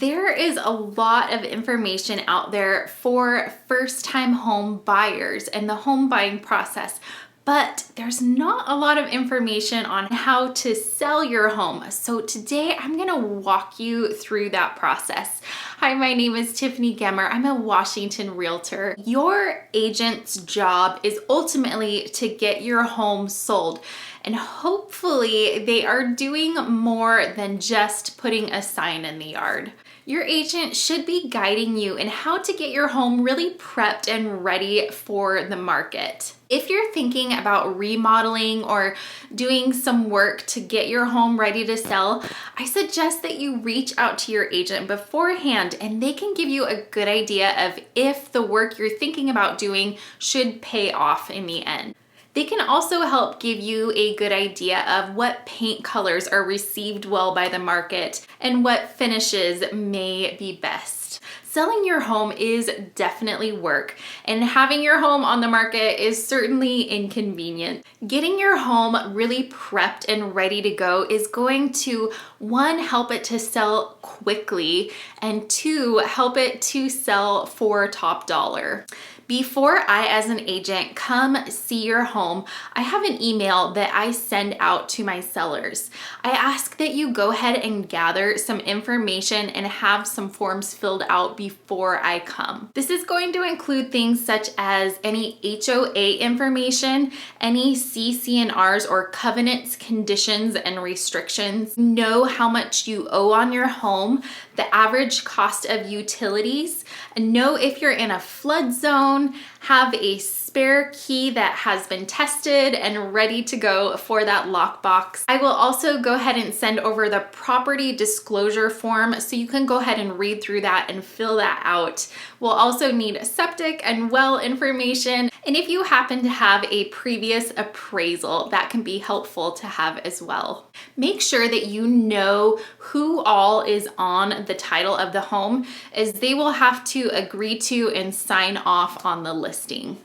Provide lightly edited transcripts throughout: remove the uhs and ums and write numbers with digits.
there is a lot of information out there for first-time home buyers and the home buying process, but there's not a lot of information on how to sell your home. So today I'm gonna walk you through that process. Hi, my name is Tiffany Gemmer. I'm a Washington realtor. Your agent's job is ultimately to get your home sold. And hopefully they are doing more than just putting a sign in the yard. Your agent should be guiding you in how to get your home really prepped and ready for the market. If you're thinking about remodeling or doing some work to get your home ready to sell, I suggest that you reach out to your agent beforehand and they can give you a good idea of if the work you're thinking about doing should pay off in the end. They can also help give you a good idea of what paint colors are received well by the market and what finishes may be best. Selling your home is definitely work, and having your home on the market is certainly inconvenient. Getting your home really prepped and ready to go is going to, one, help it to sell quickly, and two, help it to sell for top dollar. Before I, as an agent, come see your home, I have an email that I send out to my sellers. I ask that you go ahead and gather some information and have some forms filled out before I come. This is going to include things such as any HOA information, any CC&Rs or covenants, conditions, and restrictions. Know how much you owe on your home, the average cost of utilities, and know if you're in a flood zone, have a spare key that has been tested and ready to go for that lockbox. I will also go ahead and send over the property disclosure form so you can go ahead and read through that and fill that out. We'll also need septic and well information, and if you happen to have a previous appraisal, that can be helpful to have as well. Make sure that you know who all is on the title of the home, as they will have to agree to and sign off on the listing.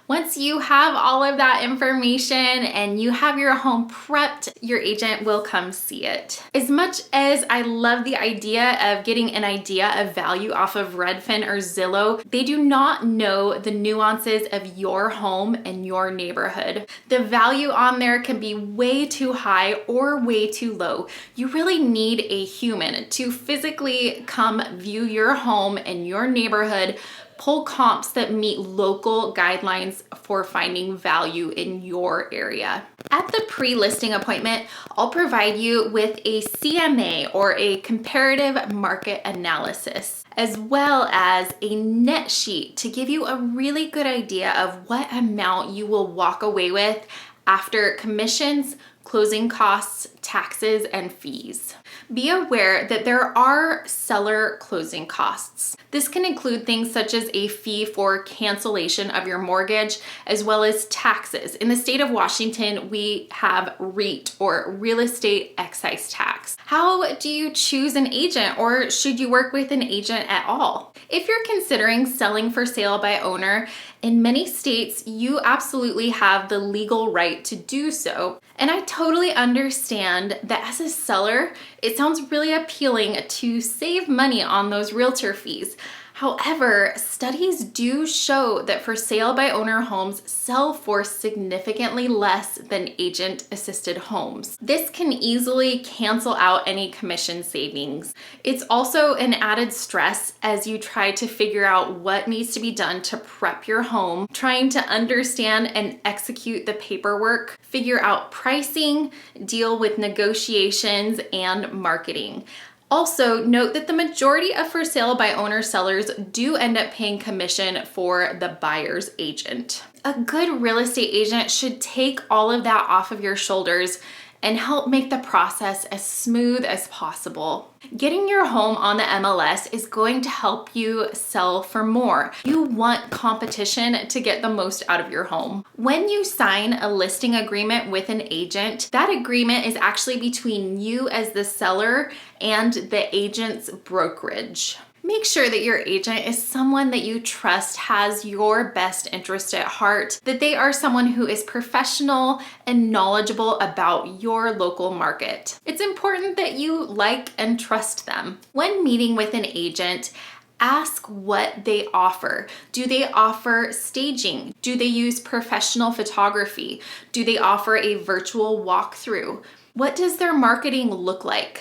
Once you have all of that information and you have your home prepped, your agent will come see it. As much as I love the idea of getting an idea of value off of Redfin or Zillow, they do not know the nuances of your home and your neighborhood. The value on there can be way too high or way too low. You really need a human to physically come view your home and your neighborhood, pull comps that meet local guidelines for finding value in your area. At the pre-listing appointment, I'll provide you with a CMA or a comparative market analysis, as well as a net sheet to give you a really good idea of what amount you will walk away with after commissions, closing costs, taxes, and fees. Be aware that there are seller closing costs. This can include things such as a fee for cancellation of your mortgage, as well as taxes. In the state of Washington, we have REIT, or real estate excise tax. How do you choose an agent, or should you work with an agent at all? If you're considering selling for sale by owner, in many states, you absolutely have the legal right to do so. And I totally understand that as a seller, it sounds really appealing to save money on those realtor fees. However, studies do show that for sale by owner homes sell for significantly less than agent assisted homes. This can easily cancel out any commission savings. It's also an added stress as you try to figure out what needs to be done to prep your home, trying to understand and execute the paperwork, figure out pricing, deal with negotiations, and marketing. Also, note that the majority of for sale by owner sellers do end up paying commission for the buyer's agent. A good real estate agent should take all of that off of your shoulders and help make the process as smooth as possible. Getting your home on the MLS is going to help you sell for more. You want competition to get the most out of your home. When you sign a listing agreement with an agent, that agreement is actually between you as the seller and the agent's brokerage. Make sure that your agent is someone that you trust has your best interest at heart, that they are someone who is professional and knowledgeable about your local market. It's important that you like and trust them. When meeting with an agent, ask what they offer. Do they offer staging? Do they use professional photography? Do they offer a virtual walkthrough? What does their marketing look like?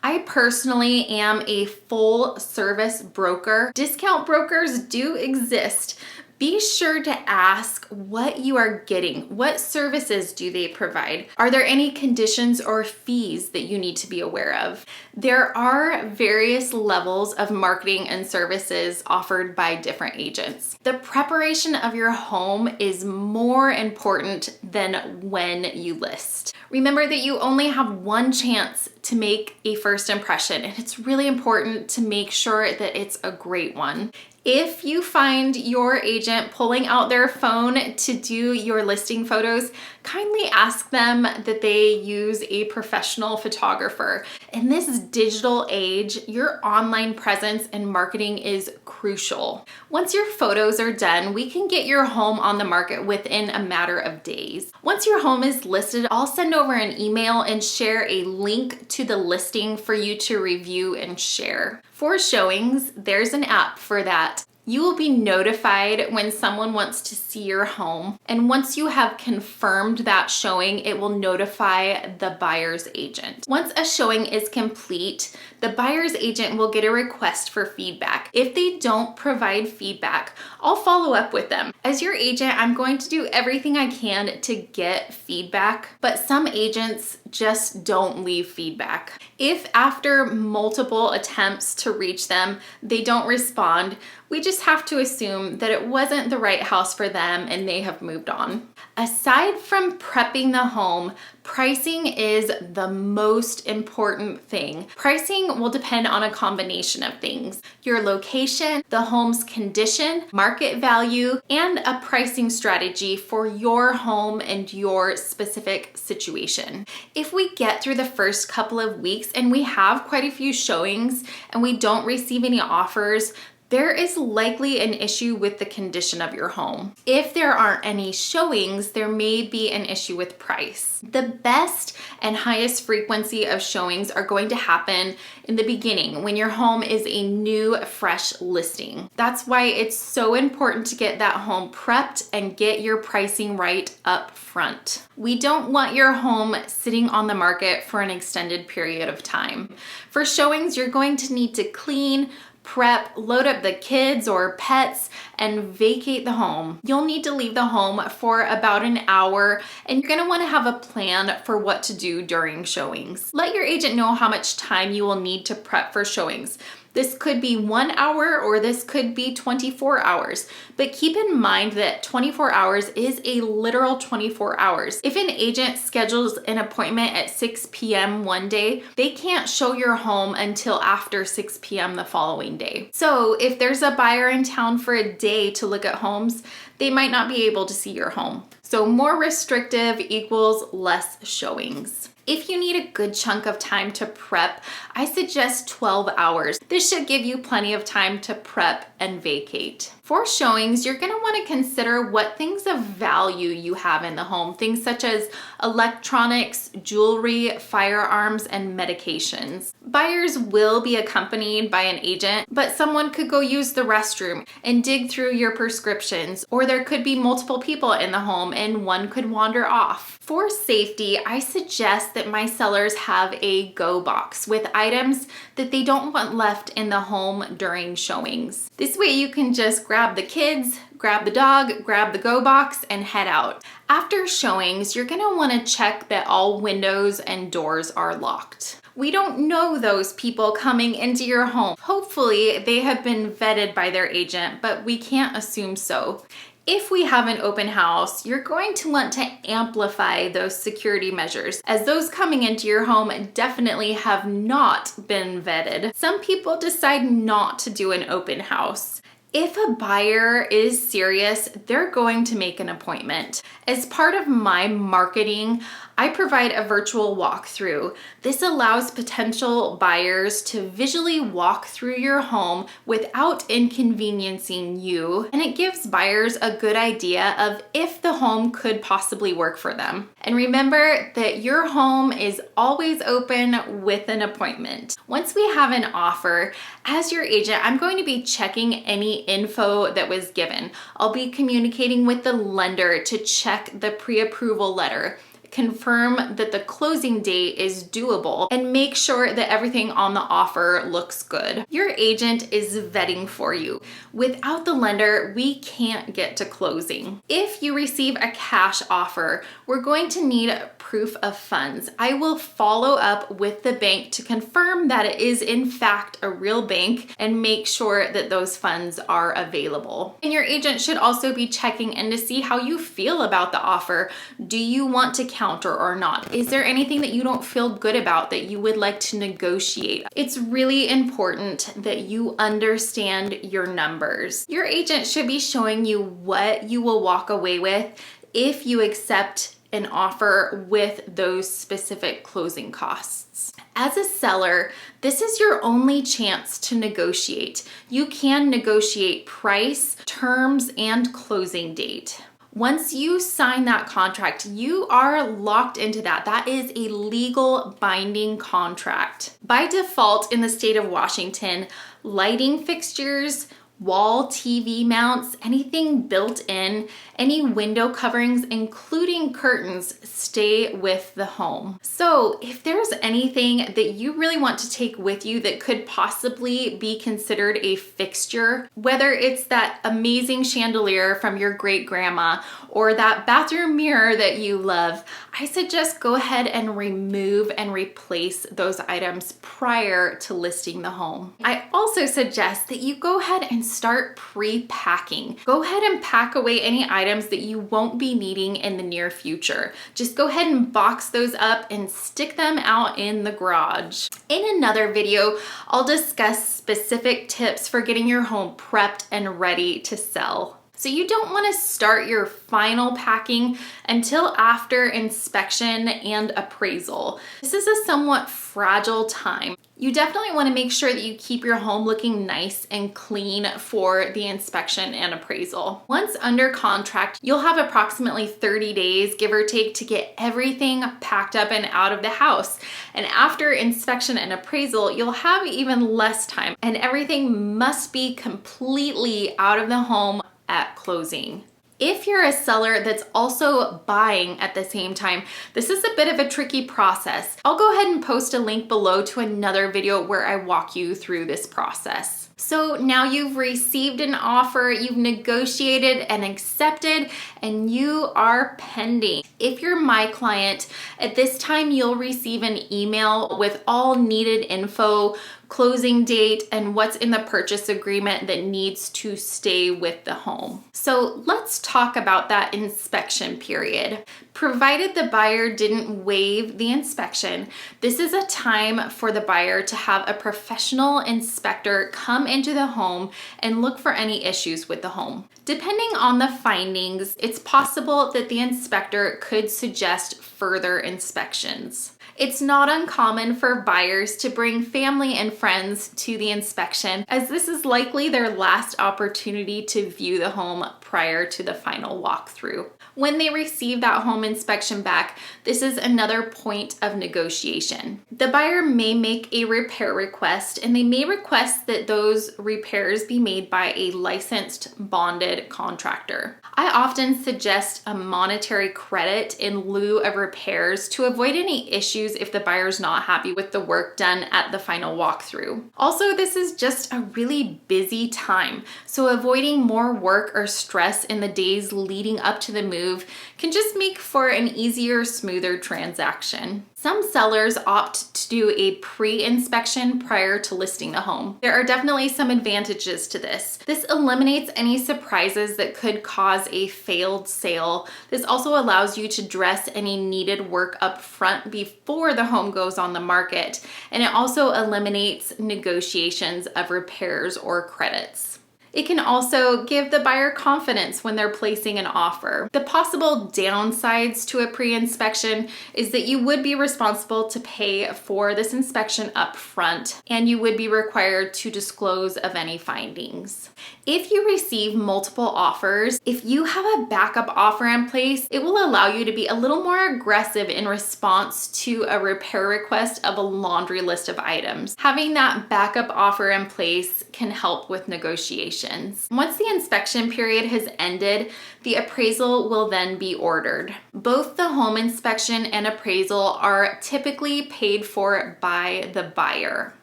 I personally am a full service broker. Discount brokers do exist. Be sure to ask what you are getting. What services do they provide? Are there any conditions or fees that you need to be aware of? There are various levels of marketing and services offered by different agents. The preparation of your home is more important than when you list. Remember that you only have one chance to make a first impression, and it's really important to make sure that it's a great one. If you find your agent pulling out their phone to do your listing photos, kindly ask them that they use a professional photographer. In this digital age, your online presence and marketing is crucial. Once your photos are done, we can get your home on the market within a matter of days. Once your home is listed, I'll send over an email and share a link to the listing for you to review and share. For showings, there's an app for that. You will be notified when someone wants to see your home, and once you have confirmed that showing, it will notify the buyer's agent. Once a showing is complete, the buyer's agent will get a request for feedback. If they don't provide feedback, I'll follow up with them. As your agent, I'm going to do everything I can to get feedback, but some agents just don't leave feedback. If after multiple attempts to reach them, they don't respond, we just have to assume that it wasn't the right house for them and they have moved on. Aside from prepping the home, pricing is the most important thing. Pricing will depend on a combination of things: your location, the home's condition, market value, and a pricing strategy for your home and your specific situation. If we get through the first couple of weeks and we have quite a few showings and we don't receive any offers, there is likely an issue with the condition of your home. If there aren't any showings, there may be an issue with price. The best and highest frequency of showings are going to happen in the beginning when your home is a new, fresh listing. That's why it's so important to get that home prepped and get your pricing right up front. We don't want your home sitting on the market for an extended period of time. For showings, you're going to need to clean, prep, load up the kids or pets, and vacate the home. You'll need to leave the home for about an hour, and you're gonna wanna have a plan for what to do during showings. Let your agent know how much time you will need to prep for showings. This could be 1 hour or this could be 24 hours, but keep in mind that 24 hours is a literal 24 hours. If an agent schedules an appointment at 6 p.m. one day, they can't show your home until after 6 p.m. the following day. So if there's a buyer in town for a day to look at homes, they might not be able to see your home. So more restrictive equals less showings. If you need a good chunk of time to prep, I suggest 12 hours. This should give you plenty of time to prep and vacate. For showings, you're gonna wanna consider what things of value you have in the home, things such as electronics, jewelry, firearms, and medications. Buyers will be accompanied by an agent, but someone could go use the restroom and dig through your prescriptions, or there could be multiple people in the home and one could wander off. For safety, I suggest that my sellers have a go box with items that they don't want left in the home during showings. This way you can just grab the kids, grab the dog, grab the go box, and head out. After showings, you're gonna wanna check that all windows and doors are locked. We don't know those people coming into your home. Hopefully they have been vetted by their agent, but we can't assume so. If we have an open house, you're going to want to amplify those security measures, as those coming into your home definitely have not been vetted. Some people decide not to do an open house. If a buyer is serious, they're going to make an appointment. As part of my marketing, I provide a virtual walkthrough. This allows potential buyers to visually walk through your home without inconveniencing you, and it gives buyers a good idea of if the home could possibly work for them. And remember that your home is always open with an appointment. Once we have an offer, as your agent, I'm going to be checking any info that was given. I'll be communicating with the lender to check the pre-approval letter, confirm that the closing date is doable, and make sure that everything on the offer looks good. Your agent is vetting for you. Without the lender, we can't get to closing. If you receive a cash offer, we're going to need proof of funds. I will follow up with the bank to confirm that it is in fact a real bank and make sure that those funds are available. And your agent should also be checking in to see how you feel about the offer. Do you want to counter or not? Is there anything that you don't feel good about that you would like to negotiate? It's really important that you understand your numbers. Your agent should be showing you what you will walk away with if you accept an offer with those specific closing costs. As a seller, this is your only chance to negotiate. You can negotiate price, terms, and closing date. Once you sign that contract, you are locked into that. That is a legal binding contract. By default in the state of Washington, lighting fixtures, wall TV mounts, anything built in, any window coverings, including curtains, stay with the home. So if there's anything that you really want to take with you that could possibly be considered a fixture, whether it's that amazing chandelier from your great grandma or that bathroom mirror that you love, I suggest go ahead and remove and replace those items prior to listing the home. I also suggest that you go ahead and start pre-packing. Go ahead and pack away any items that you won't be needing in the near future. Just go ahead and box those up and stick them out in the garage. In another video, I'll discuss specific tips for getting your home prepped and ready to sell. So you don't want to start your final packing until after inspection and appraisal. This is a somewhat fragile time. You definitely want to make sure that you keep your home looking nice and clean for the inspection and appraisal. Once under contract, you'll have approximately 30 days, give or take, to get everything packed up and out of the house. And after inspection and appraisal, you'll have even less time, and everything must be completely out of the home at closing. If you're a seller that's also buying at the same time, this is a bit of a tricky process. I'll go ahead and post a link below to another video where I walk you through this process. So now you've received an offer, you've negotiated and accepted, and you are pending. If you're my client, at this time you'll receive an email with all needed info, closing date, and what's in the purchase agreement that needs to stay with the home. So let's talk about that inspection period. Provided the buyer didn't waive the inspection, this is a time for the buyer to have a professional inspector come into the home and look for any issues with the home. Depending on the findings, it's possible that the inspector could suggest further inspections. It's not uncommon for buyers to bring family and friends to the inspection, as this is likely their last opportunity to view the home prior to the final walkthrough. When they receive that home inspection back, this is another point of negotiation. The buyer may make a repair request, and they may request that those repairs be made by a licensed bonded contractor. I often suggest a monetary credit in lieu of repairs to avoid any issues if the buyer's not happy with the work done at the final walkthrough. Also, this is just a really busy time, so avoiding more work or stress in the days leading up to the move can just make for an easier, smoother transaction. Some sellers opt to do a pre-inspection prior to listing the home. There are definitely some advantages to this. This eliminates any surprises that could cause a failed sale. This also allows you to dress any needed work up front before the home goes on the market, and it also eliminates negotiations of repairs or credits. It can also give the buyer confidence when they're placing an offer. The possible downsides to a pre-inspection is that you would be responsible to pay for this inspection up front, and you would be required to disclose of any findings. If you receive multiple offers, if you have a backup offer in place, it will allow you to be a little more aggressive in response to a repair request of a laundry list of items. Having that backup offer in place can help with negotiations. Once the inspection period has ended, the appraisal will then be ordered. Both the home inspection and appraisal are typically paid for by the buyer.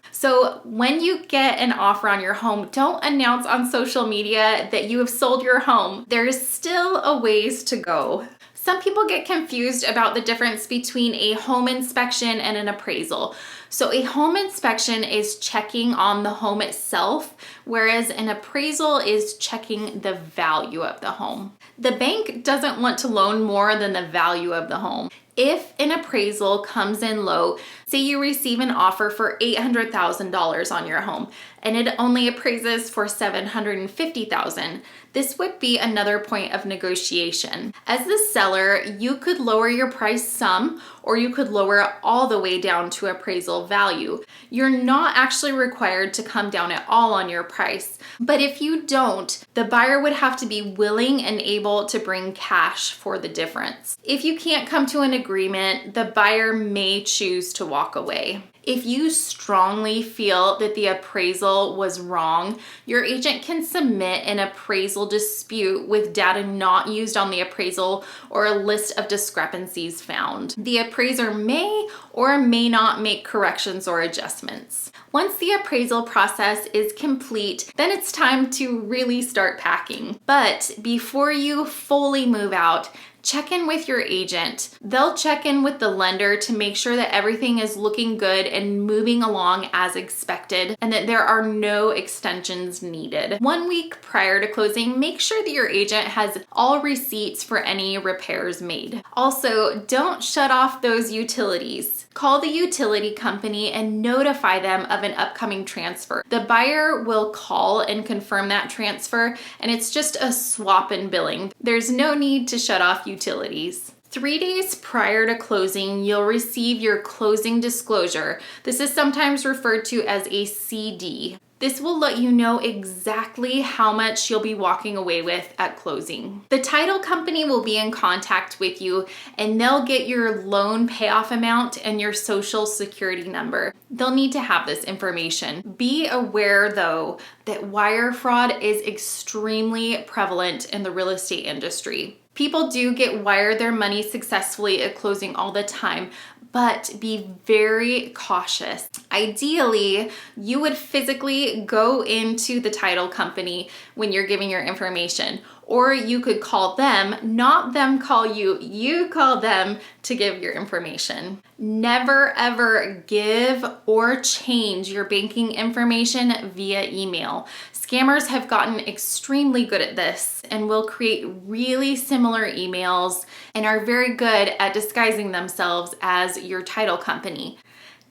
So when you get an offer on your home, don't announce on social media that you have sold your home. There is still a ways to go. Some people get confused about the difference between a home inspection and an appraisal. So a home inspection is checking on the home itself, whereas an appraisal is checking the value of the home. The bank doesn't want to loan more than the value of the home. If an appraisal comes in low, say you receive an offer for $800,000 on your home and it only appraises for $750,000, this would be another point of negotiation. As the seller, you could lower your price some, or you could lower it all the way down to appraisal value. You're not actually required to come down at all on your price, but if you don't, the buyer would have to be willing and able to bring cash for the difference. If you can't come to an agreement, the buyer may choose to walk away. If you strongly feel that the appraisal was wrong, your agent can submit an appraisal dispute with data not used on the appraisal or a list of discrepancies found. The appraiser may or may not make corrections or adjustments. Once the appraisal process is complete, then it's time to really start packing. But before you fully move out, check in with your agent. They'll check in with the lender to make sure that everything is looking good and moving along as expected and that there are no extensions needed. 1 week prior to closing, make sure that your agent has all receipts for any repairs made. Also, don't shut off those utilities. Call the utility company and notify them of an upcoming transfer. The buyer will call and confirm that transfer, and it's just a swap in billing. There's no need to shut off utilities. 3 days prior to closing, you'll receive your closing disclosure. This is sometimes referred to as a CD. This will let you know exactly how much you'll be walking away with at closing. The title company will be in contact with you and they'll get your loan payoff amount and your social security number. They'll need to have this information. Be aware though that wire fraud is extremely prevalent in the real estate industry. People do get wired their money successfully at closing all the time, but be very cautious. Ideally, you would physically go into the title company when you're giving your information, or you could call them, not them call you, you call them to give your information. Never ever give or change your banking information via email. Scammers have gotten extremely good at this and will create really similar emails and are very good at disguising themselves as your title company.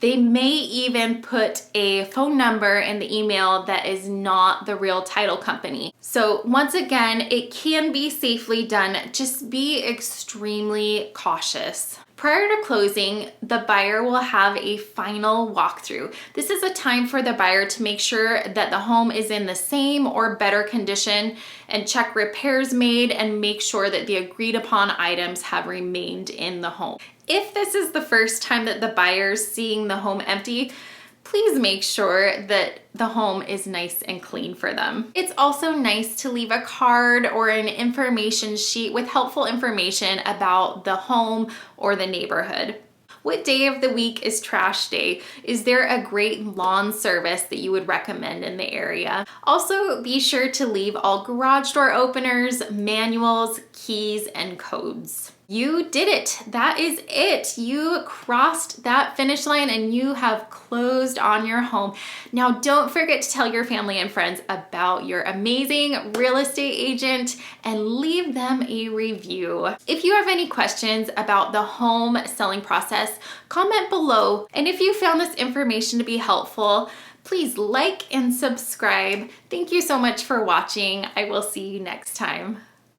They may even put a phone number in the email that is not the real title company. So once again, it can be safely done. Just be extremely cautious. Prior to closing, the buyer will have a final walkthrough. This is a time for the buyer to make sure that the home is in the same or better condition and check repairs made and make sure that the agreed upon items have remained in the home. If this is the first time that the buyer's seeing the home empty, please make sure that the home is nice and clean for them. It's also nice to leave a card or an information sheet with helpful information about the home or the neighborhood. What day of the week is trash day? Is there a great lawn service that you would recommend in the area? Also, be sure to leave all garage door openers, manuals, keys, and codes. You did it. That is it. You crossed that finish line and you have closed on your home. Now, don't forget to tell your family and friends about your amazing real estate agent and leave them a review. If you have any questions about the home selling process, comment below. And if you found this information to be helpful, Please like and subscribe. Thank you so much for watching. I will see you next time.